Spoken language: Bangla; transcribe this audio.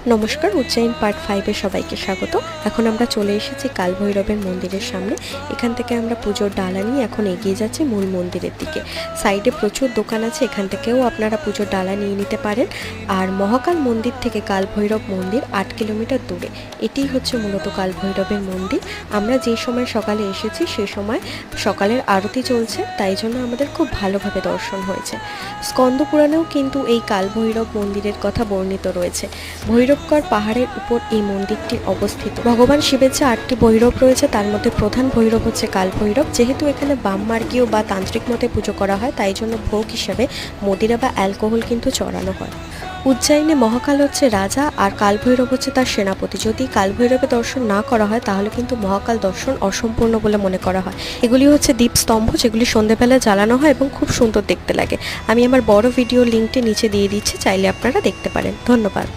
নমস্কার, উজ্জয়ন পার্ট 5 এ সবাইকে স্বাগত। এখন আমরা চলে এসেছি কাল ভৈরবের মন্দিরের সামনে। এখান থেকে আমরা পুজোর ডালা নিয়ে এখন এগিয়ে যাচ্ছি মূল মন্দিরের দিকে। সাইডে প্রচুর দোকান আছে, এখান থেকেও আপনারা পুজোর ডালা নিয়ে নিতে পারেন। আর মহাকাল মন্দির থেকে কাল ভৈরব মন্দির 8 কিলোমিটার দূরে। এটিই হচ্ছে মূলত কাল ভৈরবের মন্দির। আমরা যে সময় সকালে এসেছি সে সময় সকালের আরতি চলছে, তাই জন্য আমাদের খুব ভালোভাবে দর্শন হয়েছে। স্কন্দ পুরাণেও কিন্তু এই কাল ভৈরব মন্দিরের কথা বর্ণিত রয়েছে। ভৈরবগড় পাহাড়ের উপর এই মন্দিরটি অবস্থিত। ভগবান শিবের যে 8টি ভৈরব রয়েছে তার মধ্যে প্রধান ভৈরব হচ্ছে কাল ভৈরব। যেহেতু এখানে বামমার্গীয় বা তান্ত্রিক মতে পুজো করা হয়, তাই জন্য ভোগ হিসাবে মদিরা বা অ্যালকোহল কিন্তু চড়ানো হয়। উজ্জয়িনে মহাকাল হচ্ছে রাজা আর কাল ভৈরব হচ্ছে তার সেনাপতি। যদি কাল ভৈরবের দর্শন না করা হয় তাহলে কিন্তু মহাকাল দর্শন অসম্পূর্ণ বলে মনে করা হয়। এগুলি হচ্ছে দীপস্তম্ভ, যেগুলি সন্ধ্যেবেলায় জ্বালানো হয় এবং খুব সুন্দর দেখতে লাগে। আমি আমার বড় ভিডিও লিঙ্কটি নিচে দিয়ে দিচ্ছি, চাইলে আপনারা দেখতে পারেন। ধন্যবাদ।